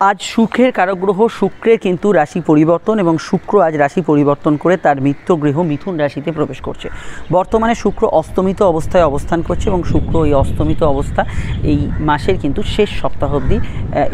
আজ সুখের কারক গ্রহ শুক্রের কিন্তু রাশি পরিবর্তন এবং শুক্র আজ রাশি পরিবর্তন করে তার মিত্র গৃহ মিথুন রাশিতে প্রবেশ করছে। বর্তমানে শুক্র অস্তমিত অবস্থায় অবস্থান করছে এবং শুক্র এই অস্তমিত অবস্থা এই মাসের কিন্তু শেষ সপ্তাহ অবধি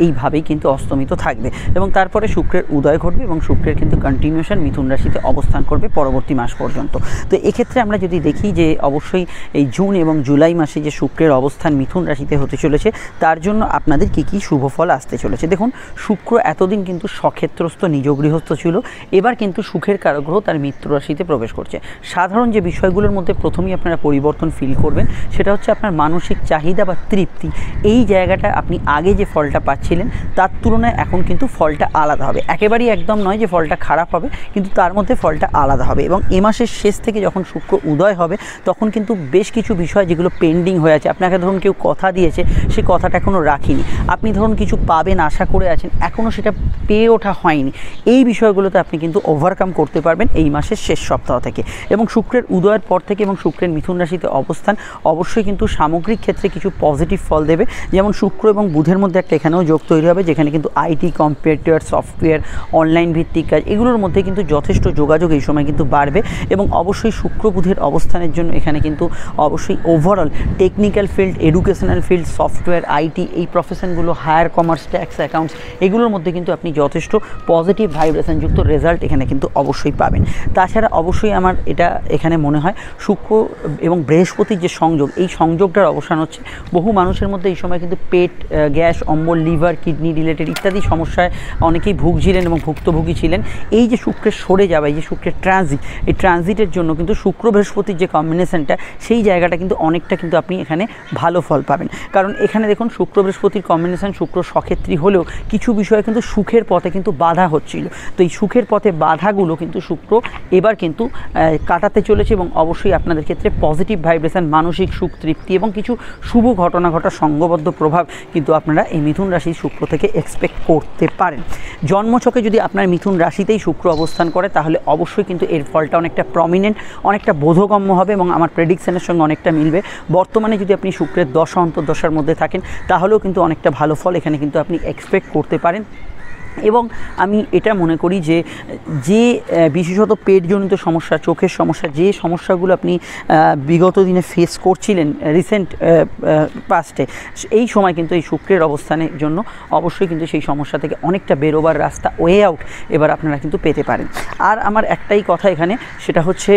এইভাবেই কিন্তু অস্তমিত থাকবে এবং তারপরে শুক্রের উদয় ঘটবে এবং শুক্রের কিন্তু কন্টিনিউশন মিথুন রাশিতে অবস্থান করবে পরবর্তী মাস পর্যন্ত। তো এক্ষেত্রে আমরা যদি দেখি যে অবশ্যই এই জুন এবং জুলাই মাসে যে শুক্রের অবস্থান মিথুন রাশিতে হতে চলেছে তার জন্য আপনাদের কী কী শুভ ফল আসতে চলেছে। দেখুন, শুক্র এতদিন কিন্তু স্বক্ষেত্রস্থ নিজ গৃহস্থ ছিল, এবার কিন্তু সুখের কারক গ্রহ তার মিত্র রাশিতে প্রবেশ করছে। সাধারণ যে বিষয়গুলোর মধ্যে প্রথমেই আপনারা পরিবর্তন ফিল করবেন সেটা হচ্ছে আপনার মানসিক চাহিদা বা তৃপ্তি। এই জায়গাটা আপনি আগে যে ফলটা পাচ্ছিলেন তার তুলনায় এখন কিন্তু ফলটা আলাদা হবে। একেবারেই একদম নয় যে ফলটা খারাপ হবে, কিন্তু তার মধ্যে ফলটা আলাদা হবে এবং এ মাসের শেষ থেকে যখন শুক্র উদয় হবে তখন কিন্তু বেশ কিছু বিষয় যেগুলো পেন্ডিং হয়ে আছে, আপনাকে ধরুন কেউ কথা দিয়েছে সে কথাটা এখনও রাখিনি, আপনি ধরুন কিছু পাবেন আশা করে আছেন এখনও সেটা পেয়ে ওঠা হয়নি, এই বিষয়গুলোতে আপনি কিন্তু ওভারকাম করতে পারবেন এই মাসের শেষ সপ্তাহ থেকে। এবং শুক্রের উদয়ের পর থেকে এবং শুক্রের মিথুন রাশিতে অবস্থান অবশ্যই কিন্তু সামগ্রিক ক্ষেত্রে কিছু পজিটিভ ফল দেবে। যেমন শুক্র এবং বুধের মধ্যে একটা এখানেও যোগ তৈরি হবে, যেখানে কিন্তু আইটি, কম্পিউটার, সফটওয়্যার, অনলাইন ভিত্তিক কাজ এগুলোর মধ্যে কিন্তু যথেষ্ট যোগাযোগ এই সময় কিন্তু বাড়বে। এবং অবশ্যই শুক্র বুধের অবস্থানের জন্য এখানে কিন্তু অবশ্যই overall technical field, educational field, software, IT এই প্রফেশনগুলো, হায়ার কমার্স, ট্যাক্স, অ্যাকাউন্টস এগুলোর মধ্যে কিন্তু আপনি যথেষ্ট পজিটিভ ভাইব্রেশনযুক্ত রেজাল্ট এখানে কিন্তু অবশ্যই পাবেন। তাছাড়া অবশ্যই আমার এটা এখানে মনে হয় শুক্র এবং বৃহস্পতির যে সংযোগ, এই সংযোগটার অবসান হচ্ছে। বহু মানুষের মধ্যে এই সময় কিন্তু পেট, গ্যাস, অম্বল, লিভার, কিডনি রিলেটেড ইত্যাদি সমস্যায় অনেকেই ভুগছিলেন এবং ভুক্তভোগী ছিলেন। এই যে শুক্রের সরে যাওয়া, এই যে শুক্রের ট্রানজিট, এই ট্রানজিটের জন্য কিন্তু শুক্র বৃহস্পতির যে কম্বিনেশনটা সেই জায়গাটা কিন্তু অনেকটা কিন্তু আপনি এখানে ভালো ফল পাবেন। কারণ এখানে দেখুন শুক্র বৃহস্পতির কম্বিনেশন, শুক্র সক্ষেত্রী হলেও কিছু বিষয়ে কিন্তু সুখের পথে কিন্তু বাধা হচ্ছিল। তো এই সুখের পথে বাধাগুলো কিন্তু শুক্র এবার কিন্তু কাটাতে চলেছে এবং অবশ্যই আপনাদের ক্ষেত্রে পজিটিভ ভাইব্রেশন, মানসিক সুখ, তৃপ্তি এবং কিছু শুভ ঘটনা ঘটার সঙ্গবদ্ধ প্রভাব কিন্তু আপনারা এই মিথুন রাশির শুক্র থেকে এক্সপেক্ট করতে পারেন। জন্মছকে যদি আপনার মিথুন রাশিতেই শুক্র অবস্থান করে তাহলে অবশ্যই কিন্তু এর ফলটা অনেকটা প্রমিনেন্ট, অনেকটা বোধগম্য হবে এবং আমার প্রেডিকশনের সঙ্গে অনেকটা মিলবে। বর্তমানে যদি আপনি শুক্রের দশা অন্তর্দশার মধ্যে থাকেন তাহলেও কিন্তু অনেকটা ভালো ফল এখানে কিন্তু আপনি এক্সপেক্ট করতে পারেন। এবং আমি এটা মনে করি যে বিশেষত পেটজনিত সমস্যা, চোখের সমস্যা, যে সমস্যাগুলো আপনি বিগত দিনে ফেস করছিলেন রিসেন্ট পাস্টে, এই সময় কিন্তু এই শুক্রের অবস্থানের জন্য অবশ্যই কিন্তু সেই সমস্যা থেকে অনেকটা বেরোবার রাস্তা, ওয়ে আউট এবার আপনারা কিন্তু পেতে পারেন। আর আমার একটাই কথা এখানে, সেটা হচ্ছে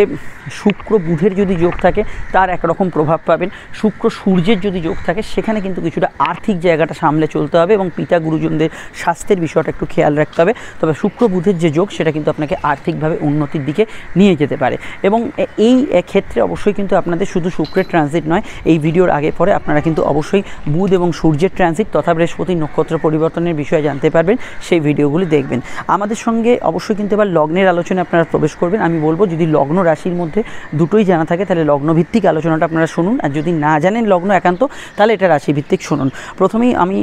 শুক্র বুধের যদি যোগ থাকে তার একরকম প্রভাব পাবেন, শুক্র সূর্যের যদি যোগ থাকে সেখানে কিন্তু কিছুটা আর্থিক জায়গাটা সামলে চলতে হবে এবং পিতা গুরুজনদের স্বাস্থ্যের বিষয়টা একটু খেয়াল রাখতে হবে। তবে শুক্র বুধের যে যোগ সেটা কিন্তু আপনাকে আর্থিকভাবে উন্নতির দিকে নিয়ে যেতে পারে। এবং এই ক্ষেত্রে অবশ্যই কিন্তু আপনাদের শুধু শুক্রের ট্রানজিট নয়, এই ভিডিওর আগে পরে আপনারা কিন্তু অবশ্যই বুধ এবং সূর্যের ট্রানজিট তথা বৃহস্পতির নক্ষত্র পরিবর্তনের বিষয়ে জানতে পারবেন, সেই ভিডিওগুলি দেখবেন। আমাদের সঙ্গে অবশ্যই কিন্তু এবার লগ্নের আলোচনায় আপনারা প্রবেশ করবেন। আমি বলবো যদি লগ্ন রাশির মধ্যে দুটোই জানা থাকে তাহলে লগ্নভিত্তিক আলোচনাটা আপনারা শুনুন, আর যদি না জানেন লগ্ন একান্ত তাহলে এটা রাশিভিত্তিক শুনুন। প্রথমেই আমি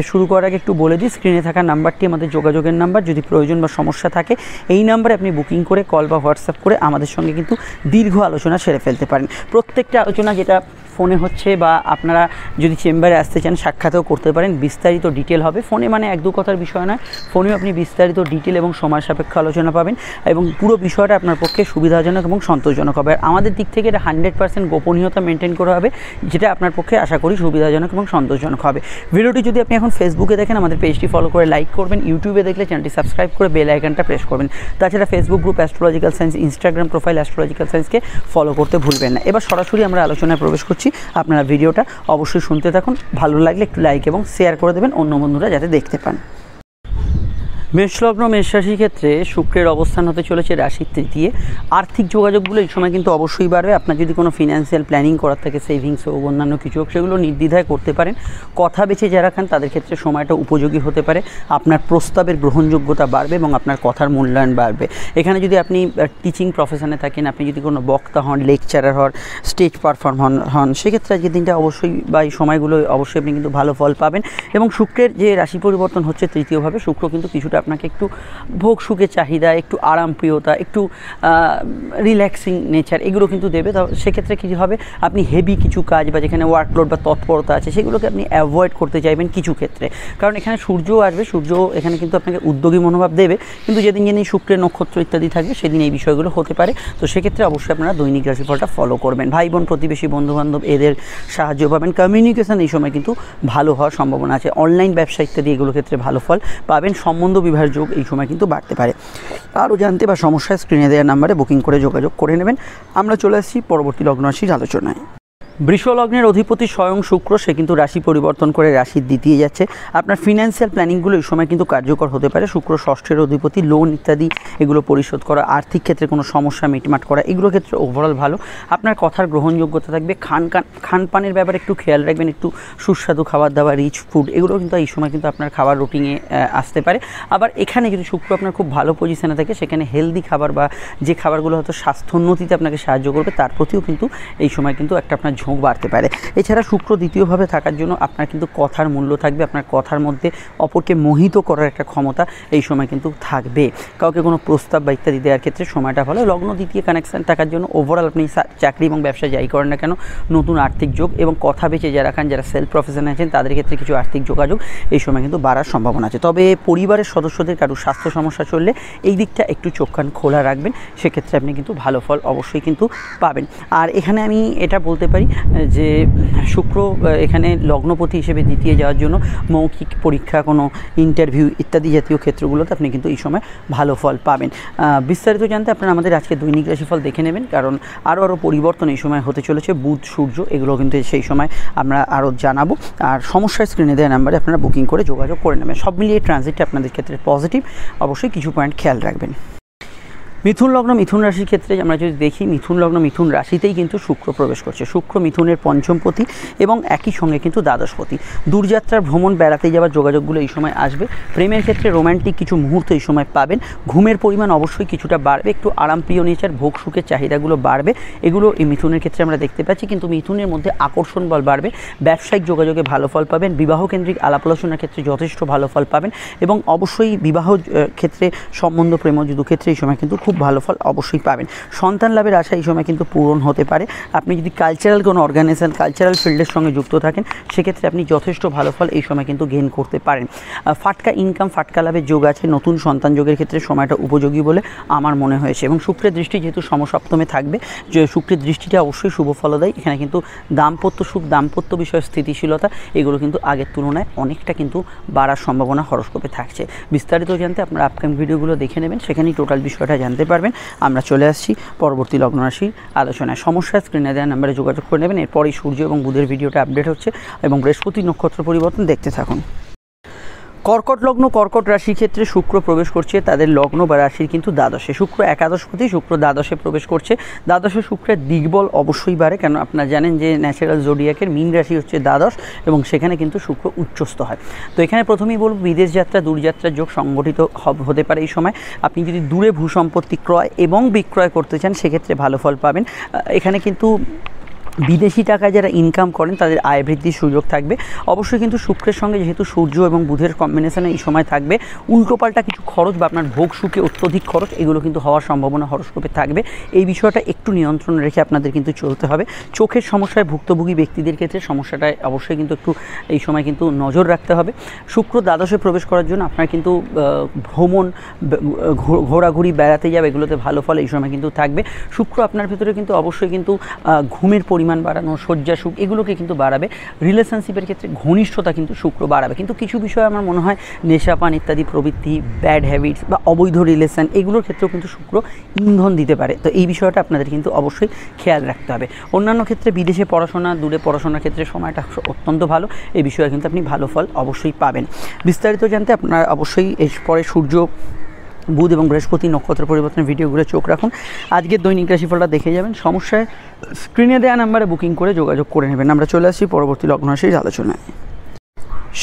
শুরু করার আগে একটু বলে দিই, স্ক্রিনে থাকা নাম্বারটি আমাদের যোগাযোগের নাম্বার। যদি প্রয়োজন বা সমস্যা থাকে এই নাম্বারে আপনি বুকিং করে কল বা হোয়াটসঅ্যাপ করে আমাদের সঙ্গে কিন্তু দীর্ঘ আলোচনা সেরে ফেলতে পারেন। প্রত্যেকটা আলোচনা যেটা ফোনে হচ্ছে বা আপনারা যদি চেম্বারে আসতে চান সাক্ষাতেও করতে পারেন, বিস্তারিত ডিটেল হবে। ফোনে মানে এক দু কথার বিষয় নয়, ফোনেও আপনি বিস্তারিত ডিটেল এবং সময় সাপেক্ষ আলোচনা পাবেন এবং পুরো বিষয়টা আপনার পক্ষে সুবিধাজনক এবং সন্তোষজনক হবে। আর আমাদের দিক থেকে এটা 100% গোপনীয়তা মেনটেন করা হবে, যেটা আপনার পক্ষে আশা করি সুবিধাজনক এবং সন্তোষজনক হবে। ভিডিওটি যদি আপনি এখন ফেসবুকে দেখেন আমাদের পেজটি ফলো করে লাইক করবেন, ইউটিউবে দেখলে চ্যানেলটি সাবস্ক্রাইব করে বেল আইকনটা প্রেস করবেন। তাছাড়া Facebook group astrological science, Instagram profile astrological সায়েন্সকে ফলো করতে ভুলবেন না। এবার সরাসরি আমরা আলোচনায় প্রবেশ করছি, আপনারা ভিডিওটা অবশ্যই শুনতে থাকুন। ভালো লাগলে একটু লাইক এবং শেয়ার করে দেবেন অন্য বন্ধুরা যাতে দেখতে পান। মেষলগ্ন মেষ রাশির ক্ষেত্রে শুক্রের অবস্থান হতে চলেছে রাশির তৃতীয়। আর্থিক যোগাযোগগুলো এই সময় কিন্তু অবশ্যই বাড়বে। আপনার যদি কোনো ফিনান্সিয়াল প্ল্যানিং করার থাকে, সেভিংস হোক অন্যান্য কিছু হোক, সেগুলো নির্দ্বিধায় করতে পারেন। কথা বেছে যারা খান তাদের ক্ষেত্রে সময়টা উপযোগী হতে পারে, আপনার প্রস্তাবের গ্রহণযোগ্যতা বাড়বে এবং আপনার কথার মূল্যায়ন বাড়বে। এখানে যদি আপনি টিচিং প্রফেশনে থাকেন, আপনি যদি কোনো বক্তা হন, লেকচারার হন, স্টেজ পারফর্মার হন, সেক্ষেত্রে আজকের দিনটা অবশ্যই বা এই সময়গুলো অবশ্যই আপনি কিন্তু ভালো ফল পাবেন। এবং শুক্রের যে রাশি পরিবর্তন হচ্ছে তৃতীয়ভাবে, শুক্র কিন্তু কিছুটা আপনাকে একটু ভোগ সুখের চাহিদা, একটু আরামপ্রিয়তা, একটু রিল্যাক্সিং নেচার এগুলো কিন্তু দেবে। তো সেক্ষেত্রে কী হবে, আপনি হেভি কিছু কাজ বা যেখানে ওয়ার্কলোড বা তৎপরতা আছে সেগুলোকে আপনি অ্যাভয়েড করতে চাইবেন কিছু ক্ষেত্রে, কারণ এখানে সূর্যও আসবে। সূর্য এখানে কিন্তু আপনাকে উদ্যোগী মনোভাব দেবে, কিন্তু যেদিন শুক্রের নক্ষত্র ইত্যাদি থাকবে সেদিন এই বিষয়গুলো হতে পারে। তো সেক্ষেত্রে অবশ্যই আপনারা দৈনিক রাশিফলটা ফলো করবেন। ভাই বোন, প্রতিবেশী, বন্ধুবান্ধব এদের সাহায্য পাবেন। কমিউনিকেশান এই সময় কিন্তু ভালো হওয়ার সম্ভাবনা আছে। অনলাইন ব্যবসা ইত্যাদি এগুলো ক্ষেত্রে ভালো ফল পাবেন। সম্বন্ধ বিবাহের যোগ এই সময় কিন্তু বাড়তে পারে। আরও জানতে বা সমস্যায় স্ক্রিনে দেওয়ার নাম্বারে বুকিং করে যোগাযোগ করে নেবেন। আমরা চলে আসছি পরবর্তী লগ্ন রাশির আলোচনায়। বৃষ লগ্নের অধিপতি স্বয়ং শুক্র, সে কিন্তু রাশি পরিবর্তন করে রাশির দ্বিতীয় যাচ্ছে। আপনার ফিনান্সিয়াল প্ল্যানিংগুলো এই সময় কিন্তু কার্যকর হতে পারে। শুক্র ষষ্ঠের অধিপতি, লোন ইত্যাদি এগুলো পরিশোধ করা, আর্থিক ক্ষেত্রে কোনো সমস্যা মিটমাট করা, এগুলো ক্ষেত্রে ওভারঅল ভালো। আপনার কথার গ্রহণযোগ্যতা থাকবে। খানপানের ব্যাপারে একটু খেয়াল রাখবেন, একটু সুস্বাদু খাবার দাবার, রিচ ফুড এগুলো কিন্তু এই সময় কিন্তু আপনার খাবার রুটিনে আসতে পারে। আবার এখানে যদি শুক্র আপনার খুব ভালো পজিশনে থাকে, সেখানে হেলদি খাবার বা যে খাবারগুলো হয়তো স্বাস্থ্যোন্নতিতে আপনাকে সাহায্য করবে তার প্রতিও কিন্তু এই সময় কিন্তু একটা আপনার ঝোঁক বাড়তে পারে। এছাড়া শুক্র দ্বিতীয়ভাবে থাকার জন্য আপনার কিন্তু কথার মূল্য থাকবে। আপনার কথার মধ্যে অপরকে মোহিত করার একটা ক্ষমতা এই সময় কিন্তু থাকবে। কাউকে কোনো প্রস্তাব বা ইত্যাদি দেওয়ার ক্ষেত্রে সময়টা ভালো। লগ্ন দ্বিতীয় কানেকশান থাকার জন্য ওভারঅল আপনি চাকরি এবং ব্যবসা যাই করেন না কেন, নতুন আর্থিক যোগ এবং কথা বেঁচে যারা খান, যারা সেলফ প্রফেশনে আছেন তাদের ক্ষেত্রে কিছু আর্থিক যোগাযোগ এই সময় কিন্তু বাড়ার সম্ভাবনা আছে। তবে পরিবারের সদস্যদের কারোর স্বাস্থ্য সমস্যা চললে এই দিকটা একটু চোখ কান খোলা রাখবেন, সেক্ষেত্রে আপনি কিন্তু ভালো ফল অবশ্যই কিন্তু পাবেন। আর এখানে আমি এটা বলতে পারি যে শুক্র এখানে লগ্নপতি হিসেবে দ্বিতীয় যাওয়ার জন্য মৌখিক পরীক্ষা, কোনো ইন্টারভিউ ইত্যাদি জাতীয় ক্ষেত্রগুলোতে আপনি কিন্তু এই সময় ভালো ফল পাবেন। বিস্তারিত জানতে আপনারা আমাদের আজকে দৈনিক রাশিফল দেখে নেবেন, কারণ আরও পরিবর্তন এই সময় হতে চলেছে। বুধ, সূর্য এগুলো কিন্তু সেই সময় আমরা আরও জানাবো। আর সমস্যার স্ক্রিনে দেওয়া নাম্বারে আপনারা বুকিং করে যোগাযোগ করে নেবেন। সব মিলিয়ে ট্রানজিটটা আপনাদের ক্ষেত্রে পজিটিভ, অবশ্যই কিছু পয়েন্ট খেয়াল রাখবেন। মিথুন লগ্ন মিথুন রাশির ক্ষেত্রে আমরা যদি দেখি, মিথুন লগ্ন মিথুন রাশিতেই কিন্তু শুক্র প্রবেশ করছে। শুক্র মিথুনের পঞ্চমপতি এবং একই সঙ্গে কিন্তু দ্বাদশপতি। দূরযাত্রার ভ্রমণ, বেড়াতে যাওয়ার যোগাযোগগুলো এই সময় আসবে। প্রেমের ক্ষেত্রে রোম্যান্টিক কিছু মুহূর্ত এই সময় পাবেন। ঘুমের পরিমাণ অবশ্যই কিছুটা বাড়বে, একটু আরামপ্রিয় নেচার, ভোগ সুখের চাহিদাগুলো বাড়বে, এগুলো এই মিথুনের ক্ষেত্রে আমরা দেখতে পাচ্ছি। কিন্তু মিথুনের মধ্যে আকর্ষণ বল বাড়বে। ব্যবসায়িক যোগাযোগে ভালো ফল পাবেন। বিবাহকেন্দ্রিক আলাপ আলোচনার ক্ষেত্রে যথেষ্ট ভালো ফল পাবেন এবং অবশ্যই বিবাহ ক্ষেত্রে সম্বন্ধ প্রেমযুদ্ধ ক্ষেত্রে এই সময় কিন্তু খুব ভালো ফল অবশ্যই পাবেন। সন্তান লাভের আশা এই সময় কিন্তু পূরণ হতে পারে। আপনি যদি কালচারাল কোনো অর্গানাইজেশন, কালচারাল ফিল্ডের সঙ্গে যুক্ত থাকেন, সেক্ষেত্রে আপনি যথেষ্ট ভালো ফল এই সময় কিন্তু গেইন করতে পারেন। ফাটকা ইনকাম, ফাটকা লাভের যোগ আছে। নতুন সন্তান যোগের ক্ষেত্রে সময়টা উপযোগী বলে আমার মনে হয়েছে। এবং শুক্রের দৃষ্টি যেহেতু সমসপ্তমে থাকবে, যে শুক্রের দৃষ্টিটা অবশ্যই শুভ ফলদায়ী। এখানে কিন্তু দাম্পত্য সুখ, দাম্পত্য বিষয়ে স্থিতিশীলতা এগুলো কিন্তু আগের তুলনায় অনেকটা কিন্তু বাড়ার সম্ভাবনা হরস্কোপে থাকছে। বিস্তারিত জানতে আপনারা আপকামিং ভিডিওগুলো দেখে নেবেন, সেখানেই টোটাল বিষয়টা জানতে পারবেন। আমরা চলে আসছি পরবর্তী লগ্ন রাশির আলোচনায়। সমস্যা স্ক্রিনে দেওয়া নাম্বারে যোগাযোগ করে নেবেন। এরপরই সূর্য এবং বুধের ভিডিওটা আপডেট হচ্ছে এবং বৃহস্পতি নক্ষত্র পরিবর্তন দেখতে থাকুন। কর্কট লগ্ন কর্কট রাশির ক্ষেত্রে শুক্র প্রবেশ করছে তাদের লগ্ন বা রাশির কিন্তু দ্বাদশে। শুক্র একাদশপতি, শুক্র দ্বাদশে প্রবেশ করছে। দ্বাদশে শুক্রের দিগ্বল অবশ্যই বাড়ে, কেন আপনারা জানেন যে ন্যাচারাল জোডিয়াকের মীন রাশি হচ্ছে দ্বাদশ এবং সেখানে কিন্তু শুক্র উচ্চস্থ হয়। তো এখানে প্রথমেই বলব, বিদেশ যাত্রা, দূরযাত্রার যোগ সংগঠিত হতে পারে এই সময়। আপনি যদি দূরে ভূসম্পত্তি ক্রয় এবং বিক্রয় করতে চান, সেক্ষেত্রে ভালো ফল পাবেন। এখানে কিন্তু বিদেশি টাকায় যারা ইনকাম করেন তাদের আয় বৃদ্ধির সুযোগ থাকবে। অবশ্যই কিন্তু শুক্রের সঙ্গে যেহেতু সূর্য এবং বুধের কম্বিনেশনে এই সময় থাকবে, উল্টোপাল্টা কিছু খরচ বা আপনার ভোগ সুখে অত্যধিক খরচ এগুলো কিন্তু হওয়ার সম্ভাবনা হরস্কোপে থাকবে। এই বিষয়টা একটু নিয়ন্ত্রণ রেখে আপনাদের কিন্তু চলতে হবে। চোখের সমস্যায় ভুক্তভোগী ব্যক্তিদের ক্ষেত্রে সমস্যাটায় অবশ্যই কিন্তু একটু এই সময় কিন্তু নজর রাখতে হবে। শুক্র দ্বাদশে প্রবেশ করার জন্য আপনার কিন্তু ভ্রমণ, ঘোরাঘুরি, বেড়াতে যাবে এগুলোতে ভালো ফল এই সময় কিন্তু থাকবে। শুক্র আপনার ভিতরে কিন্তু অবশ্যই কিন্তু ঘুমের পরিমাণ বাড়ানো, শয্যা সুখ এগুলোকে কিন্তু বাড়াবে। রিলেশনশিপের ক্ষেত্রে ঘনিষ্ঠতা কিন্তু শুক্র বাড়াবে। কিন্তু কিছু বিষয় আমার মনে হয় নেশাপান ইত্যাদি প্রবৃত্তি, ব্যাড হ্যাবিটস বা অবৈধ রিলেশন এগুলোর ক্ষেত্রেও কিন্তু শুক্র ইন্ধন দিতে পারে। তো এই বিষয়টা আপনাদের কিন্তু অবশ্যই খেয়াল রাখতে হবে। অন্যান্য ক্ষেত্রে বিদেশে পড়াশোনা, দূরে পড়াশোনার ক্ষেত্রে সময়টা অত্যন্ত ভালো, এই বিষয়ে কিন্তু আপনি ভালো ফল অবশ্যই পাবেন। বিস্তারিত জানতে আপনারা অবশ্যই এর পরে সূর্য, বুধ এবং বৃহস্পতি নক্ষত্র পরিবর্তনের ভিডিওগুলো চোখ রাখুন। আজকের দৈনিক রাশিফলটা দেখে যাবেন। সমস্যায় স্ক্রিনে দেওয়া নাম্বারে বুকিং করে যোগাযোগ করে নেবেন। আমরা চলে আসছি পরবর্তী লগ্ন রাশির আলোচনায়।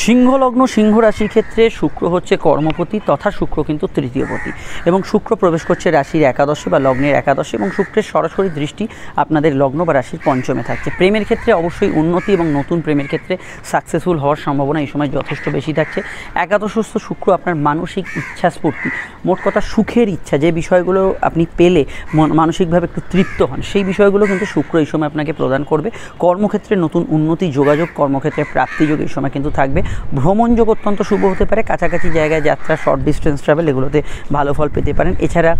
সিংহ লগ্ন সিংহ রাশির ক্ষেত্রে শুক্র হচ্ছে কর্মপতি তথা শুক্র কিন্তু তৃতীয়পতি এবং শুক্র প্রবেশ করছে রাশির একাদশে বা লগ্নের একাদশে এবং শুক্রের সরাসরি দৃষ্টি আপনাদের লগ্ন বা রাশির পঞ্চমে থাকছে। প্রেমের ক্ষেত্রে অবশ্যই উন্নতি এবং নতুন প্রেমের ক্ষেত্রে সাকসেসফুল হওয়ার সম্ভাবনা এই সময় যথেষ্ট বেশি থাকছে। একাদশস্থ শুক্র আপনার মানসিক ইচ্ছা স্ফূর্তি, মোট কথা সুখের ইচ্ছা, যে বিষয়গুলো আপনি পেলে মানসিকভাবে একটু তৃপ্ত হন, সেই বিষয়গুলো কিন্তু শুক্র এই সময় আপনাকে প্রদান করবে। কর্মক্ষেত্রে নতুন উন্নতি, যোগাযোগ, কর্মক্ষেত্রে প্রাপ্তিযোগ এই সময় কিন্তু থাকবে। ভ্রমণ যোগ অত্যন্ত শুভ হতে পারে, কাছাকাছি জায়গায় যাত্রা, শর্ট ডিস্টেন্স ট্রাভেল এগুলোতে ভালো ফল পেতে পারেন। এছাড়া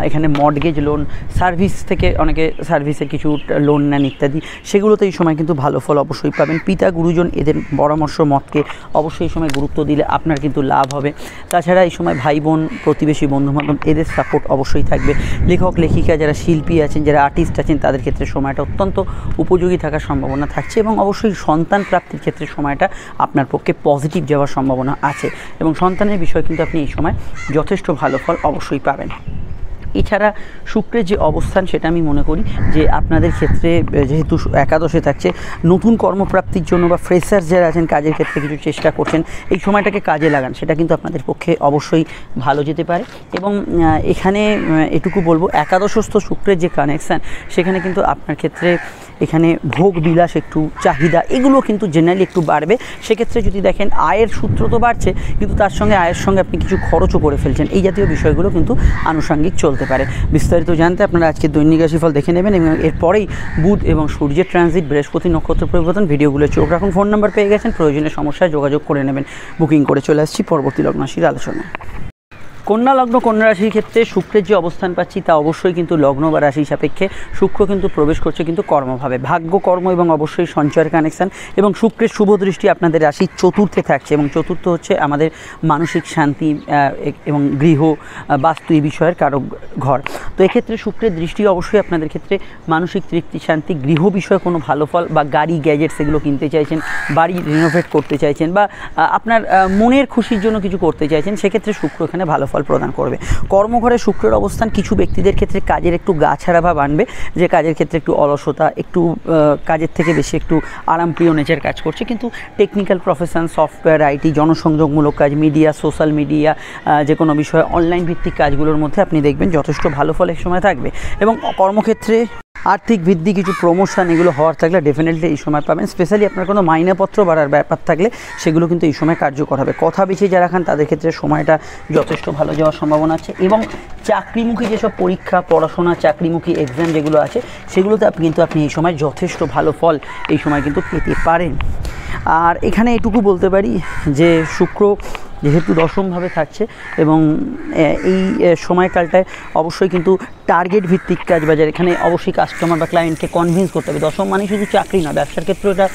এখানে মর্টগেজ লোন, সার্ভিস থেকে অনেকে সার্ভিসের কিছু লোন নেন ইত্যাদি, সেগুলোতে এই সময় কিন্তু ভালো ফল অবশ্যই পাবেন। পিতা গুরুজন এদের পরামর্শ মতকে অবশ্যই এই সময় গুরুত্ব দিলে আপনার কিন্তু লাভ হবে। তাছাড়া এই সময় ভাই বোন, প্রতিবেশী, বন্ধুবান্ধব এদের সাপোর্ট অবশ্যই থাকবে। লেখক লেখিকা, যারা শিল্পী আছেন, যারা আর্টিস্ট আছেন, তাদের ক্ষেত্রে সময়টা অত্যন্ত উপযোগী থাকার সম্ভাবনা থাকছে এবং অবশ্যই সন্তান প্রাপ্তির ক্ষেত্রে সময়টা আপনার পক্ষে পজিটিভ যাওয়ার সম্ভাবনা আছে এবং সন্তানের বিষয়ে কিন্তু আপনি এই সময় যথেষ্ট ভালো ফল অবশ্যই পাবেন। এছাড়া শুক্রের যে অবস্থান সেটা আমি মনে করি যে আপনাদের ক্ষেত্রে যেহেতু একাদশে থাকছে, নতুন কর্মপ্রাপ্তির জন্য বা ফ্রেশার যারা আছেন, কাজের ক্ষেত্রে কিছু চেষ্টা করছেন, এই সময়টাকে কাজে লাগান, সেটা কিন্তু আপনাদের পক্ষে অবশ্যই ভালো যেতে পারে। এবং এখানে এটুকু বলবো, একাদশস্থ শুক্রের যে কানেকশান সেখানে কিন্তু আপনার ক্ষেত্রে এখানে ভোগ বিলাস, একটু চাহিদা, এগুলো কিন্তু জেনারেলি একটু বাড়বে। সেক্ষেত্রে যদি দেখেন আয়ের সূত্র তো বাড়ছে, কিন্তু তার সঙ্গে আয়ের সঙ্গে আপনি কিছু খরচও করে ফেলছেন, এই জাতীয় বিষয়গুলো কিন্তু আনুষঙ্গিক চলতে পারে। বিস্তারিত জানতে আপনারা আজকে দৈনিক রাশিফল দেখে নেবেন এবং এরপরেই বুধ এবং সূর্যের ট্রানজিট, বৃহস্পতি নক্ষত্র পরিবর্তন, ভিডিওগুলো চোখ রাখুন। ফোন নাম্বার পেয়ে গেছেন, প্রয়োজনীয় সমস্যায় যোগাযোগ করে নেবেন। বুকিং করে চলে আসছি পরবর্তী লগ্ন রাশির আলোচনায়। কন্যা লগ্ন কন্যা রাশির ক্ষেত্রে শুক্রের যে অবস্থান পাচ্ছি তা অবশ্যই কিন্তু লগ্ন বা রাশি সাপেক্ষে শুক্র কিন্তু প্রবেশ করছে কিন্তু কর্মভাবে, ভাগ্য, কর্ম এবং অবশ্যই সঞ্চয়ের কানেকশান এবং শুক্রের শুভ দৃষ্টি আপনাদের রাশির চতুর্থে থাকছে এবং চতুর্থ হচ্ছে আমাদের মানসিক শান্তি এবং গৃহ, বাস্তু এই বিষয়ের কারক ঘর। তো এক্ষেত্রে শুক্রের দৃষ্টি অবশ্যই আপনাদের ক্ষেত্রে মানসিক তৃপ্তি, শান্তি, গৃহ বিষয়ে কোনো ভালো ফল বা গাড়ি, গ্যাজেটস এগুলো কিনতে চাইছেন, বাড়ি রিনোভেট করতে চাইছেন বা আপনার মনের খুশির জন্য কিছু করতে চাইছেন, সেক্ষেত্রে শুক্র এখানে ভালো ফল প্রদান করবে। কর্মঘরে শুক্রের অবস্থান কিছু ব্যক্তিদের ক্ষেত্রে কাজের একটু গা ছাড়া ভাব আনবে, যে কাজের ক্ষেত্রে একটু অলসতা, একটু কাজের থেকে বেশি একটু আরামপ্রিয় নেচার কাজ করছে, কিন্তু টেকনিক্যাল প্রফেশন, সফটওয়্যার, আইটি, জনসংযোগমূলক কাজ, মিডিয়া, সোশ্যাল মিডিয়া, যে কোনো বিষয়ে অনলাইন ভিত্তিক কাজগুলোর মধ্যে আপনি দেখবেন যথেষ্ট ভালো ফল এক সময় থাকবে। এবং কর্মক্ষেত্রে আর্থিক বৃদ্ধি, কিছু প্রমোশন এগুলো হওয়ার থাকলে ডেফিনেটলি এই সময় পাবেন। স্পেশালি আপনার কোনো মাইনেপত্র বাড়ার ব্যাপার থাকলে সেগুলো কিন্তু এই সময় কার্যকর হবে। কথা বেশি যারা খান তাদের ক্ষেত্রে সময়টা যথেষ্ট ভালো যাওয়ার সম্ভাবনা আছে এবং চাকরিমুখী যেসব পরীক্ষা, পড়াশোনা, চাকরিমুখী এক্সাম যেগুলো আছে সেগুলোতে আপনি এই সময় যথেষ্ট ভালো ফল এই সময় কিন্তু পেতে পারেন। আর এখানে এটুকু বলতে পারি যে শুক্র যেহেতু দশমভাবে থাকছে এবং এই সময়কালটায় অবশ্যই কিন্তু টার্গেট ভিত্তিক কাজ বাজার, এখানে অবশ্যই কাস্টমার বা ক্লায়েন্টকে কনভিন্স করতে হবে। দশম মানে শুধু চাকরি না, ব্যবসার ক্ষেত্রে এটা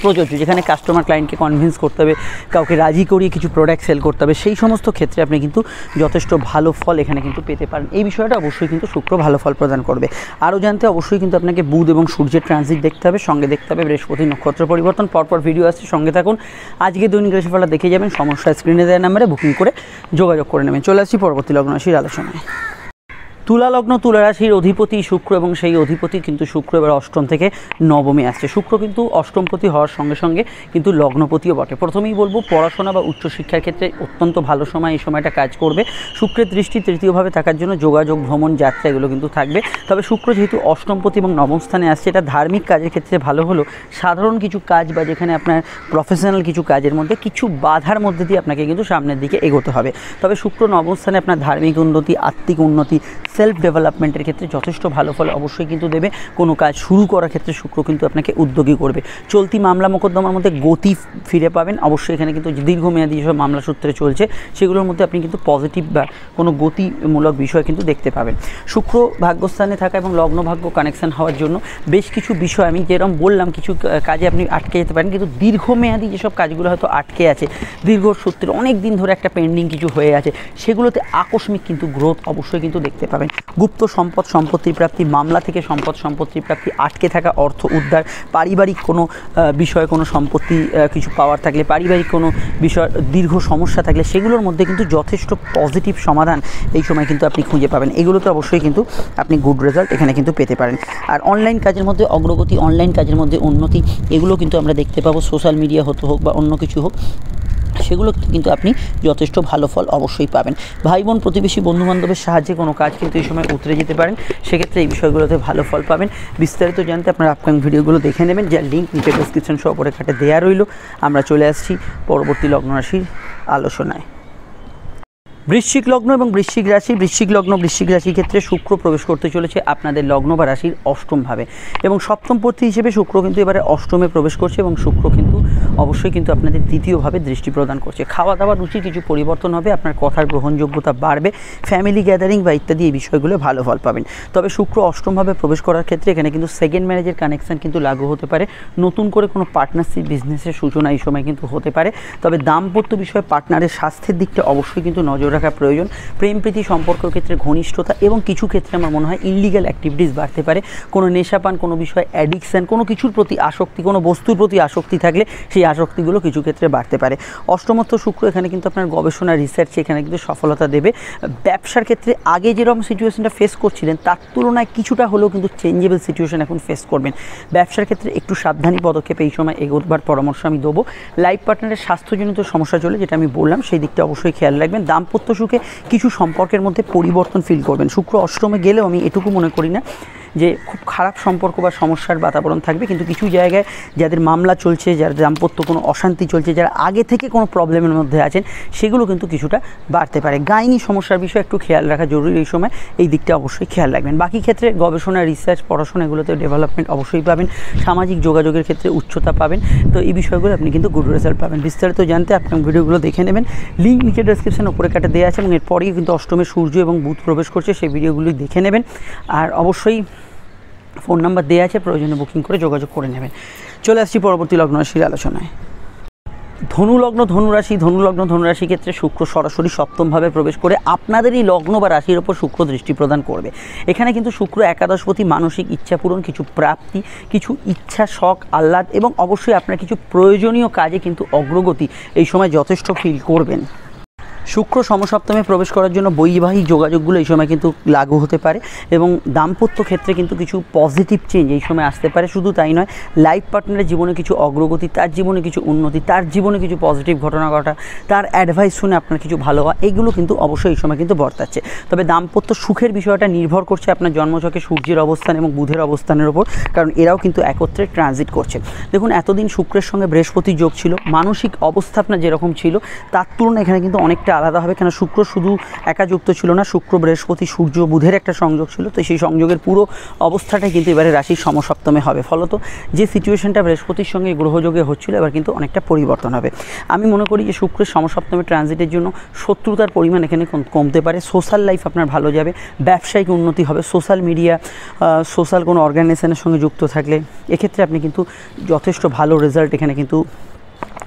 প্রযোজ্য, যেখানে কাস্টমার ক্লায়েন্টকে কনভিন্স করতে হবে, কাউকে রাজি করিয়ে কিছু প্রোডাক্ট সেল করতে হবে, সেই সমস্ত ক্ষেত্রে আপনি কিন্তু যথেষ্ট ভালো ফল এখানে কিন্তু পেতে পারেন। এই বিষয়টা অবশ্যই কিন্তু শুক্র ভালো ফল প্রদান করবে। আরও জানতে অবশ্যই কিন্তু আপনাকে বুধ এবং সূর্যের ট্রানজিট দেখতে হবে, সঙ্গে দেখতে হবে বৃহস্পতি নক্ষত্র পরিবর্তন। পরপর ভিডিও আসছে, সঙ্গে থাকুন। আজকে দৈনিক রাশিফলটা দেখে যাবেন, সমস্যা স্ক্রিনে দেওয়া নাম্বারে বুকিং করে যোগাযোগ করে নেবেন। চলে আসছি পরবর্তী লগ্ন রাশির আলোচনায়। তুলা লগ্ন তুলা রাশির অধিপতি শুক্র এবং সেই অধিপতি কিন্তু শুক্র এবার অষ্টম থেকে নবমে আসছে। শুক্র কিন্তু অষ্টমপতি হওয়ার সঙ্গে সঙ্গে কিন্তু লগ্নপতিও বটে। প্রথমেই বলবো পড়াশোনা বা উচ্চশিক্ষার ক্ষেত্রে অত্যন্ত ভালো সময় এই সময়টা কাজ করবে। শুক্রের দৃষ্টি তৃতীয়ভাবে থাকার জন্য যোগাযোগ, ভ্রমণ, যাত্রা এগুলো কিন্তু থাকবে। তবে শুক্র যেহেতু অষ্টমপতি এবং নবম স্থানে আসছে, এটা ধার্মিক কাজের ক্ষেত্রে ভালো হলো। সাধারণ কিছু কাজ বা যেখানে আপনার প্রফেশনাল কিছু কাজের মধ্যে কিছু বাধার মধ্যে দিয়ে আপনাকে কিন্তু সামনের দিকে এগোতে হবে। তবে শুক্র নবম স্থানে আপনার ধার্মিক উন্নতি, আত্মিক উন্নতি, সেলফ ডেভেলপমেন্টের ক্ষেত্রে যথেষ্ট ভালো ফল অবশ্যই কিন্তু দেবে। কোনো কাজ শুরু করার ক্ষেত্রে শুক্র কিন্তু আপনাকে উদ্যোগী করবে। চলতি মামলা মোকদ্দমার মধ্যে গতি ফিরে পাবেন। অবশ্যই এখানে কিন্তু দীর্ঘমেয়াদী যেসব মামলা সূত্রে চলছে সেগুলোর মধ্যে আপনি কিন্তু পজিটিভ বা কোনো গতিমূলক বিষয় কিন্তু দেখতে পাবেন। শুক্র ভাগ্যস্থানে থাকা এবং লগ্ন ভাগ্য কানেকশান হওয়ার জন্য বেশ কিছু বিষয় আমি যেরকম বললাম, কিছু কাজে আপনি আটকে যেতে পারেন, কিন্তু দীর্ঘমেয়াদী যেসব কাজগুলো হয়তো আটকে আছে, দীর্ঘ সূত্রে অনেক দিন ধরে একটা পেন্ডিং কিছু হয়ে আছে, সেগুলোতে আকস্মিক কিন্তু গ্রোথ অবশ্যই কিন্তু দেখতে পাবেন। পাবেন। গুপ্ত সম্পত্তির প্রাপ্তি, মামলা থেকে সম্পত্তির প্রাপ্তি, আটকে থাকা অর্থ উদ্ধার, পারিবারিক কোনো বিষয়ে কোনো সম্পত্তি কিছু পাওয়ার থাকলে, পারিবারিক কোনো বিষয় দীর্ঘ সমস্যা থাকলে সেগুলোর মধ্যে কিন্তু যথেষ্ট পজিটিভ সমাধান এই সময় কিন্তু আপনি খুঁজে পাবেন। এগুলোতে অবশ্যই কিন্তু আপনি গুড রেজাল্ট এখানে কিন্তু পেতে পারেন। আর অনলাইন কাজের মধ্যে অগ্রগতি, অনলাইন কাজের মধ্যে উন্নতি, এগুলো কিন্তু আমরা দেখতে পাবো। সোশ্যাল মিডিয়া হোক বা অন্য কিছু হোক, সেগুলো কিন্তু আপনি যথেষ্ট ভালো ফল অবশ্যই পাবেন। ভাই বোন, প্রতিবেশী, বন্ধুবান্ধবের সাহায্যে কোনো কাজ কিন্তু এই সময় উতরে যেতে পারেন, সেক্ষেত্রে এই বিষয়গুলোতে ভালো ফল পাবেন। বিস্তারিত জানতে আপনার আপকামিং ভিডিওগুলো দেখে নেবেন, যার লিঙ্ক নিচে ডেসক্রিপশন সহ উপরে খাটে দেওয়া রইল। আমরা চলে আসছি পরবর্তী লগ্ন রাশির আলোচনায়। বৃশ্চিক লগ্ন এবং বৃশ্চিক রাশি। বৃশ্চিক লগ্ন বৃশ্চিক রাশির ক্ষেত্রে শুক্র প্রবেশ করতে চলেছে আপনাদের লগ্ন বা রাশির অষ্টমভাবে, এবং সপ্তমপতি হিসেবে শুক্র কিন্তু এবারে অষ্টমে প্রবেশ করছে, এবং শুক্র কিন্তু অবশ্যই কিন্তু আপনাদের দ্বিতীয়ভাবে দৃষ্টি প্রদান করছে। খাওয়া দাওয়ার রুচি কিছু পরিবর্তন হবে, আপনার কথার গ্রহণযোগ্যতা বাড়বে, ফ্যামিলি গ্যাদারিং বা ইত্যাদি এই বিষয়গুলো ভালো ফল পাবেন। তবে শুক্র অষ্টমভাবে প্রবেশ করার ক্ষেত্রে এখানে কিন্তু সেকেন্ড ম্যারেজের কানেকশান কিন্তু লাগু হতে পারে, নতুন করে কোনো পার্টনারশিপ বিজনেসের সূচনা এই সময় কিন্তু হতে পারে। তবে দাম্পত্য বিষয়ে পার্টনারের স্বাস্থ্যের দিকটা অবশ্যই কিন্তু নজর রাখা প্রয়োজন। প্রেম প্রীতি সম্পর্কের ক্ষেত্রে ঘনিষ্ঠতা, এবং কিছু ক্ষেত্রে আমার মনে হয় ইললিগ্যাল অ্যাক্টিভিটিস বাড়তে পারে। কোনো নেশাপান, কোনো বিষয়ে অ্যাডিকশান, কোনো কিছুর প্রতি আসক্তি, কোনো বস্তুর প্রতি আসক্তি থাকলে সেই আসক্তিগুলো কিছু ক্ষেত্রে বাড়তে পারে। অষ্টমত্ব শুক্র এখানে কিন্তু আপনার গবেষণা রিসার্চে এখানে কিন্তু সফলতা দেবে। ব্যবসার ক্ষেত্রে আগে যেরকম সিচুয়েশনটা ফেস করছিলেন তার তুলনায় কিছুটা হলেও কিন্তু চেঞ্জেবল সিচুয়েশন এখন ফেস করবেন। ব্যবসার ক্ষেত্রে একটু সাবধানী পদক্ষেপে এই সময় এগোবার পরামর্শ আমি দেবো। লাইফ পার্টনারের স্বাস্থ্যজনিত সমস্যা চলে, যেটা আমি বললাম, সেই দিকটা অবশ্যই খেয়াল রাখবেন। দাম্পত্য সুখে কিছু সম্পর্কের মধ্যে পরিবর্তন ফিল করবেন। শুক্র অষ্টমে গেলেও আমি এটুকু মনে করি না যে খুব খারাপ সম্পর্ক বা সমস্যার বাতাবরণ থাকবে, কিন্তু কিছু জায়গায় যাদের মামলা চলছে, যার দাম্পত্য কোনো অশান্তি চলছে, যারা আগে থেকে কোনো প্রবলেমের মধ্যে আছেন, সেগুলো কিন্তু কিছুটা বাড়তে পারে। গাইনি সমস্যার বিষয়ে একটু খেয়াল রাখা জরুরি এই সময়, এই দিকটা অবশ্যই খেয়াল রাখবেন। বাকি ক্ষেত্রে গবেষণা, রিসার্চ, পড়াশোনা এগুলোতে ডেভেলপমেন্ট অবশ্যই পাবেন। সামাজিক যোগাযোগের ক্ষেত্রে উচ্চতা পাবেন। তো এই বিষয়গুলো আপনি কিন্তু গুড রেজাল্ট পাবেন। বিস্তারিত জানতে আপনার ভিডিওগুলো দেখে নেবেন, লিঙ্ক নিচে ডেসক্রিপশন উপরে কাটে দেওয়া আছে, এবং এরপরেই কিন্তু অষ্টমে সূর্য এবং বুধ প্রবেশ করছে, সেই ভিডিওগুলি দেখে নেবেন। আর অবশ্যই ফোন নাম্বার দেওয়া আছে, প্রয়োজনে বুকিং করে যোগাযোগ করে নেবেন। চলে আসছি পরবর্তী লগ্ন রাশির আলোচনায়। ধনুলগ্ন ধনুরাশি। ধনুলগ্ন ধনুরাশির ক্ষেত্রে শুক্র সরাসরি সপ্তমভাবে প্রবেশ করে আপনাদের এই লগ্ন বা রাশির ওপর শুক্র দৃষ্টি প্রদান করবে। এখানে কিন্তু শুক্র একাদশপতি, মানসিক ইচ্ছা পূরণ, কিছু প্রাপ্তি, কিছু ইচ্ছা, শখ, আহ্লাদ, এবং অবশ্যই আপনার কিছু প্রয়োজনীয় কাজে কিন্তু অগ্রগতি এই সময় যথেষ্ট ফিল করবেন। শুক্র সমসপ্তমে প্রবেশ করার জন্য বৈবাহিক যোগাযোগগুলো এই সময় কিন্তু লাগু হতে পারে, এবং দাম্পত্য ক্ষেত্রে কিন্তু কিছু পজিটিভ চেঞ্জ এই সময় আসতে পারে। শুধু তাই নয়, লাইফ পার্টনারের জীবনে কিছু অগ্রগতি, তার জীবনে কিছু উন্নতি, তার জীবনে কিছু পজিটিভ ঘটনা ঘটা, তার অ্যাডভাইস শুনে আপনার কিছু ভালো হওয়া, এগুলো কিন্তু অবশ্যই এই সময় কিন্তু বর্তাচ্ছে। তবে দাম্পত্য সুখের বিষয়টা নির্ভর করছে আপনার জন্মছকে সূর্যের অবস্থান এবং বুধের অবস্থানের ওপর, কারণ এরাও কিন্তু একত্রে ট্রানজিট করছে। দেখুন, এতদিন শুক্রের সঙ্গে বৃহস্পতির যোগ ছিল, মানসিক অবস্থা আপনার যেরকম ছিল তার তুলনায় এখানে কিন্তু অনেকটা আলাদা হবে, কেন শুক্র শুধু একাযুক্ত ছিল না, শুক্র বৃহস্পতি সূর্য বুধের একটা সংযোগ ছিল। তো সেই সংযোগের পুরো অবস্থাটাই কিন্তু এবারে রাশির সমসপ্তমে হবে। ফলত যে সিচুয়েশনটা বৃহস্পতির সঙ্গে গ্রহযোগে হচ্ছিল, এবার কিন্তু অনেকটা পরিবর্তন হবে। আমি মনে করি যে শুক্রের সমসপ্তমে ট্রানজিটের জন্য শত্রুতার পরিমাণ এখানে কমতে পারে, সোশ্যাল লাইফ আপনার ভালো যাবে, ব্যবসায়িক উন্নতি হবে, সোশ্যাল মিডিয়া, সোশ্যাল কোনো অর্গানাইজেশনের সঙ্গে যুক্ত থাকলে এক্ষেত্রে আপনি কিন্তু যথেষ্ট ভালো রেজাল্ট এখানে কিন্তু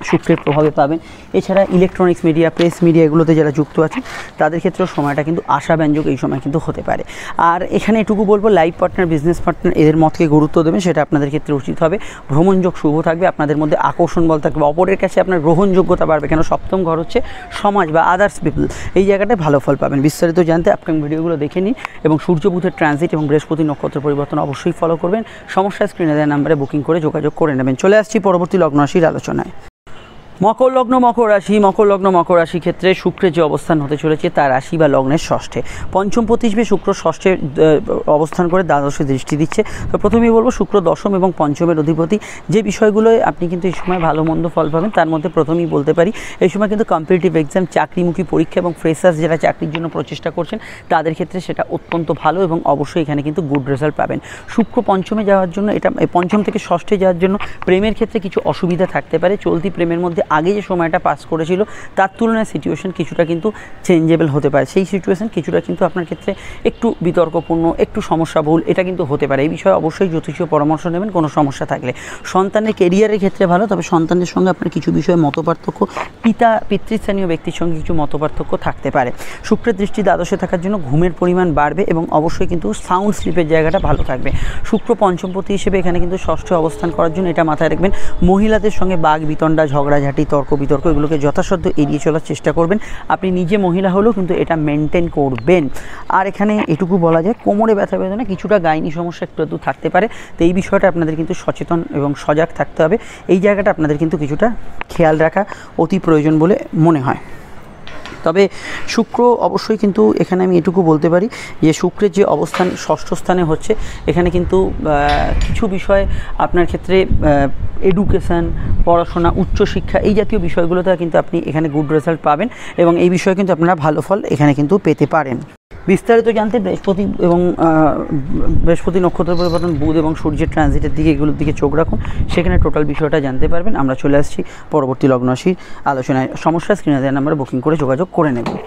শুক্রের প্রভাবে পাবেন। এছাড়া ইলেকট্রনিক্স মিডিয়া, প্রেস মিডিয়া এগুলোতে যারা যুক্ত আছে তাদের ক্ষেত্রেও সময়টা কিন্তু আশাব্যঞ্জক এই সময় কিন্তু হতে পারে। আর এখানে এটুকু বলবো, লাইফ পার্টনার, বিজনেস পার্টনার এদের মতকে গুরুত্ব দেবেন, সেটা আপনাদের ক্ষেত্রে উচিত হবে। ভ্রমণযোগ শুভ থাকবে, আপনাদের মধ্যে আকর্ষণ বল থাকবে, অপরের কাছে আপনার গ্রহণযোগ্যতা বাড়বে, কেন সপ্তম ঘর হচ্ছে সমাজ বা আদার্স পিপল, এই জায়গাটায় ভালো ফল পাবেন। বিস্তারিত জানতে আপকামিং ভিডিওগুলো দেখে নিন, এবং সূর্য বুধের ট্রানজিট এবং বৃহস্পতি নক্ষত্র পরিবর্তন অবশ্যই ফলো করবেন। সমস্যা স্ক্রিনে দেওয়া নাম্বারে বুকিং করে যোগাযোগ করে নেবেন। চলে আসছি পরবর্তী লগ্ন রাশির আলোচনায়। মকর লগ্ন মকর রাশি। মকর লগ্ন মকর রাশির ক্ষেত্রে শুক্রের যে অবস্থান হতে চলেছে তার রাশি বা লগ্নের ষষ্ঠে, পঞ্চমপতি হিসেবে শুক্র ষষ্ঠে অবস্থান করে দ্বাদশে দৃষ্টি দিচ্ছে। তো প্রথমেই বলবো, শুক্র দশম এবং পঞ্চমের অধিপতি। যে বিষয়গুলোয় আপনি কিন্তু এই সময় ভালো মন্দ ফল পাবেন, তার মধ্যে প্রথমেই বলতে পারি এই সময় কিন্তু কম্পিটিটিভ এক্সাম, চাকরিমুখী পরীক্ষা এবং ফ্রেশার্স যারা চাকরির জন্য প্রচেষ্টা করছেন তাদের ক্ষেত্রে সেটা অত্যন্ত ভালো, এবং অবশ্যই এখানে কিন্তু গুড রেজাল্ট পাবেন। শুক্র পঞ্চমে যাওয়ার জন্য, এটা পঞ্চম থেকে ষষ্ঠে যাওয়ার জন্য প্রেমের ক্ষেত্রে কিছু অসুবিধা থাকতে পারে, চলতি প্রেমের মধ্যে আগে যে সময়টা পাস করেছিল তার তুলনায় সিচুয়েশন কিছুটা কিন্তু চেঞ্জেবল হতে পারে। সেই সিচুয়েশন কিছুটা কিন্তু আপনার ক্ষেত্রে একটু বিতর্কপূর্ণ, একটু সমস্যাবহুল এটা কিন্তু হতে পারে। এই বিষয়ে অবশ্যই জ্যোতিষীয় পরামর্শ নেবেন কোনো সমস্যা থাকলে। সন্তানের কেরিয়ারের ক্ষেত্রে ভালো, তবে সন্তানের সঙ্গে আপনার কিছু বিষয়ে মতপার্থক্য, পিতৃস্থানীয় ব্যক্তির সঙ্গে কিছু মতপার্থক্য থাকতে পারে। শুক্রের দৃষ্টি দ্বাদশে থাকার জন্য ঘুমের পরিমাণ বাড়বে এবং অবশ্যই কিন্তু সাউন্ড স্লিপের জায়গাটা ভালো থাকবে। শুক্র পঞ্চমপতি হিসেবে এখানে কিন্তু ষষ্ঠে অবস্থান করার জন্য এটা মাথায় রাখবেন, মহিলাদের সঙ্গে বাঘ বিতণ্ডা, ঝগড়াঝাঁটি, তর্ক বিতর্ক এগুলোকে যথাসাধ্য এড়িয়ে চলার চেষ্টা করবেন। আপনি নিজে মহিলা হলেও কিন্তু এটা মেনটেন করবেন। আর এখানে এটুকু বলা যায়, কোমরে ব্যথা বেদনা, কিছুটা গাইনি সমস্যা একটু একটু থাকতে পারে। তো এই বিষয়টা আপনাদের কিন্তু সচেতন এবং সজাগ থাকতে হবে। এই জায়গাটা আপনাদের কিন্তু কিছুটা খেয়াল রাখা অতি প্রয়োজন বলে মনে হয়। তবে শুক্র অবশ্যই কিন্তু এখানে আমি এটুকু বলতে পারি যে শুক্রের যে অবস্থান ষষ্ঠ স্থানে হচ্ছে, এখানে কিন্তু কিছু বিষয় আপনার ক্ষেত্রে এডুকেশান, পড়াশোনা, উচ্চশিক্ষা এই জাতীয় বিষয়গুলোতে কিন্তু আপনি এখানে গুড রেজাল্ট পাবেন এবং এই বিষয়ে কিন্তু আপনারা ভালো ফল এখানে কিন্তু পেতে পারেন। বিস্তারিত জানতে বৃহস্পতি নক্ষত্র পরিবর্তন, বুধ এবং সূর্যের ট্রানজিটের দিকে এগুলোর দিকে চোখ রাখুন, সেখানে টোটাল বিষয়টা জানতে পারবেন। আমরা চলে আসছি পরবর্তী লগ্ন রাশির আলোচনায়। সমস্যা স্ক্রিনে দেওয়া নাম্বারে বুকিং করে যোগাযোগ করে নেবেন।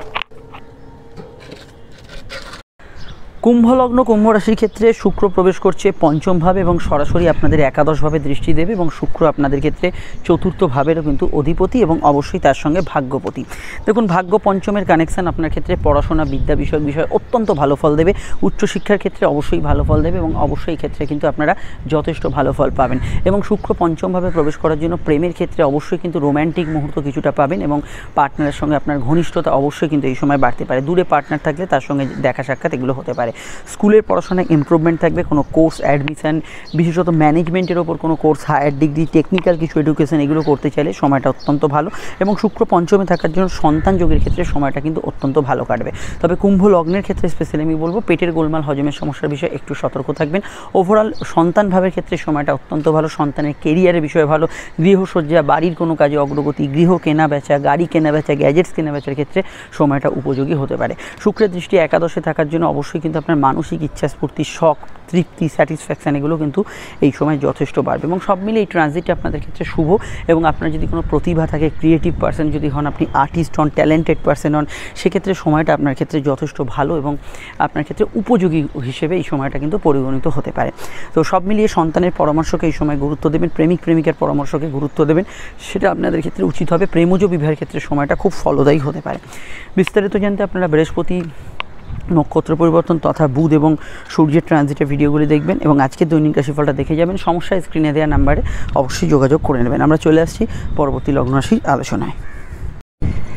কুম্ভ লগ্ন, কুম্ভ রাশির ক্ষেত্রে শুক্র প্রবেশ করছে পঞ্চম ভাবে এবং সরাসরি আপনাদের একাদশভাবে দৃষ্টি দেবে এবং শুক্র আপনাদের ক্ষেত্রে চতুর্থ ভাবেরও কিন্তু অধিপতি এবং অবশ্যই তার সঙ্গে ভাগ্যপতি। দেখুন, ভাগ্য পঞ্চমের কানেকশান আপনার ক্ষেত্রে পড়াশোনা, বিদ্যা বিষয়ক বিষয় অত্যন্ত ভালো ফল দেবে। উচ্চশিক্ষার ক্ষেত্রে অবশ্যই ভালো ফল দেবে এবং অবশ্যই ক্ষেত্রে কিন্তু আপনারা যথেষ্ট ভালো ফল পাবেন। এবং শুক্র পঞ্চমভাবে প্রবেশ করার জন্য প্রেমের ক্ষেত্রে অবশ্যই কিন্তু রোম্যান্টিক মুহূর্ত কিছুটা পাবেন এবং পার্টনারের সঙ্গে আপনার ঘনিষ্ঠতা অবশ্যই কিন্তু এই সময় বাড়তে পারে। দূরে পার্টনার থাকলে তার সঙ্গে দেখা সাক্ষাৎ এগুলো হতে পারে। স্কুলের পড়াশোনায় ইমপ্রুভমেন্ট থাকবে, কোনো কোর্স অ্যাডমিশান, বিশেষত ম্যানেজমেন্টের ওপর কোনো কোর্স, হায়ার ডিগ্রি, টেকনিক্যাল কিছু এডুকেশন এগুলো করতে চাইলে সময়টা অত্যন্ত ভালো। এবং শুক্র পঞ্চমে থাকার জন্য সন্তান যোগের ক্ষেত্রে সময়টা কিন্তু অত্যন্ত ভালো কাটবে। তবে কুম্ভ লগ্নের ক্ষেত্রে স্পেশালি আমি বলবো পেটের গোলমাল, হজমের সমস্যার বিষয়ে একটু সতর্ক থাকবেন। ওভারঅল সন্তান ভাবের ক্ষেত্রে সময়টা অত্যন্ত ভালো, সন্তানের কেরিয়ারের বিষয়ে ভালো, গৃহসজ্জা, বাড়ির কোনো কাজে অগ্রগতি, গৃহ কেনা বেচা, গাড়ি কেনা বেচা, গ্যাজেটস কেনা বেচার ক্ষেত্রে সময়টা উপযোগী হতে পারে। শুক্রের দৃষ্টি একাদশে থাকার জন্য অবশ্যই কিন্তু আপনার মানসিক ইচ্ছাস্ফূর্তি, শখ, তৃপ্তি, স্যাটিসফ্যাকশান এগুলো কিন্তু এই সময় যথেষ্ট বাড়বে এবং সব মিলে এই ট্রানজিটটা আপনাদের ক্ষেত্রে শুভ। এবং আপনার যদি কোনো প্রতিভা থাকে, ক্রিয়েটিভ পার্সন যদি হন, আপনি আর্টিস্ট হন, ট্যালেন্টেড পার্সন হন, সেক্ষেত্রে সময়টা আপনার ক্ষেত্রে যথেষ্ট ভালো এবং আপনার ক্ষেত্রে উপযোগী হিসেবে এই সময়টা কিন্তু পরিগণিত হতে পারে। তো সব মিলিয়ে সন্তানের পরামর্শকে এই সময় গুরুত্ব দেবেন, প্রেমিক প্রেমিকার পরামর্শকে গুরুত্ব দেবেন, সেটা আপনাদের ক্ষেত্রে উচিত হবে। প্রেমজ বিবাহের ক্ষেত্রে সময়টা খুব ফলদায়ী হতে পারে। বিস্তারিত জানতে আপনারা বৃহস্পতি নক্ষত্র পরিবর্তন তথা বুধ এবং সূর্যের ট্রানজিটের ভিডিওগুলি দেখবেন এবং আজকের দৈনিক রাশিফলটা দেখে যাবেন। সমস্যা স্ক্রিনে দেওয়া নাম্বারে অবশ্যই যোগাযোগ করে নেবেন। আমরা চলে আসছি পরবর্তী লগ্ন রাশির আলোচনায়।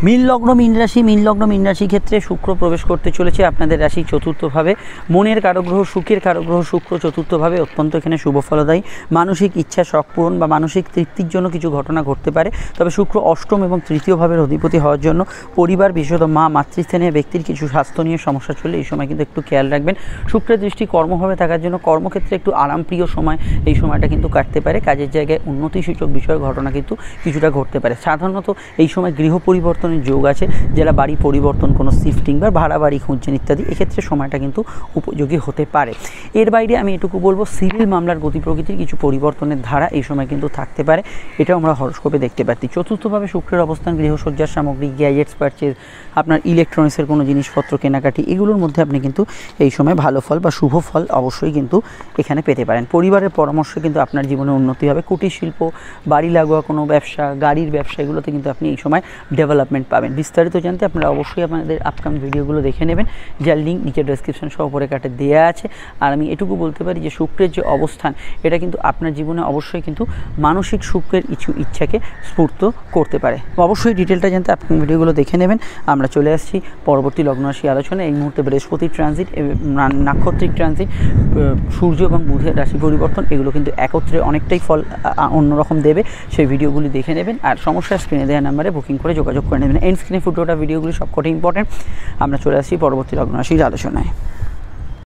মীন লগ্ন, মীন রাশি। মীন লগ্ন, মীন রাশির ক্ষেত্রে শুক্র প্রবেশ করতে চলেছে আপনাদের রাশি চতুর্থভাবে। মনের কারগ্রহ, সুখের কারগ্রহ শুক্র চতুর্থভাবে অত্যন্ত এখানে শুভ ফলদায়ী। মানসিক ইচ্ছা, শখ পূরণ বা মানসিক তৃপ্তির জন্য কিছু ঘটনা ঘটতে পারে। তবে শুক্র অষ্টম এবং তৃতীয় ভাবের অধিপতি হওয়ার জন্য পরিবার, বিশেষত মা, মাতৃস্থানীয় ব্যক্তির কিছু স্বাস্থ্য নিয়ে সমস্যা চলে এই সময় কিন্তু একটু খেয়াল রাখবেন। শুক্রের দৃষ্টি কর্মভাবে থাকার জন্য কর্মক্ষেত্রে একটু আরামপ্রিয় সময় এই সময়টা কিন্তু কাটতে পারে। কাজের জায়গায় উন্নতিসূচক বিষয় ঘটনা কিন্তু কিছুটা ঘটতে পারে। সাধারণত এই সময় গৃহ পরিবর্তনের যোগ আছে, যারা বাড়ি পরিবর্তন, কোনো শিফটিং বা ভাড়া বাড়ি খুঁজছেন ইত্যাদি, এক্ষেত্রে সময়টা কিন্তু উপযোগী হতে পারে। এর বাইরে আমি এটুকু বলবো, সিভিল মামলার গতি প্রকৃতির কিছু পরিবর্তনের ধারা এই সময় কিন্তু থাকতে পারে, এটাও আমরা হরস্কোপে দেখতে পাচ্ছি। চতুর্থভাবে শুক্রের অবস্থান গৃহসজ্জার সামগ্রী, গ্যাজেটস পারচেজ, আপনার ইলেকট্রনিক্সের কোনো জিনিসপত্র কেনাকাটি, এগুলোর মধ্যে আপনি কিন্তু এই সময় ভালো ফল বা শুভ ফল অবশ্যই কিন্তু এখানে পেতে পারেন। পরিবারের পরামর্শে কিন্তু আপনার জীবনে উন্নতি হবে। কুটির শিল্প, বাড়ি লাগোয়া কোনো ব্যবসা, গাড়ির ব্যবসা, এগুলোতে কিন্তু আপনি এই সময় ডেভেলপমেন্ট পাবেন। বিস্তারিত জানতে আপনারা অবশ্যই আপনাদের আপকামিং ভিডিওগুলো দেখে নেবেন, যার লিঙ্ক নিচে ডেসক্রিপশন সহ উপরে কাটে দেওয়া আছে। আর আমি এটুকু বলতে পারি যে শুক্রের যে অবস্থান, এটা কিন্তু আপনার জীবনে অবশ্যই কিন্তু মানসিক সুখের কিছু ইচ্ছাকে স্ফূর্ত করতে পারে। অবশ্যই ডিটেলটা জানতে আপকামিং ভিডিওগুলো দেখে নেবেন। আমরা চলে আসছি পরবর্তী লগ্ন রাশি আলোচনায়। এই মুহূর্তে বৃহস্পতির ট্রানজিট, নাক্ষত্রিক ট্রানজিট, সূর্য এবং বুধের রাশি পরিবর্তন, এগুলো কিন্তু একত্রে অনেকটাই ফল অন্যরকম দেবে। সেই ভিডিওগুলি দেখে নেবেন আর সমস্যা স্ক্রিনে দেওয়া নাম্বারে বুকিং করে যোগাযোগ করে নেবেন। এন্ড স্ক্রিনে ফুটোটা ভিডিওগুলি সবকটাই ইম্পর্টেন্ট। আমরা চলে আসছি পরবর্তী লগ্ন রাশির আলোচনায়।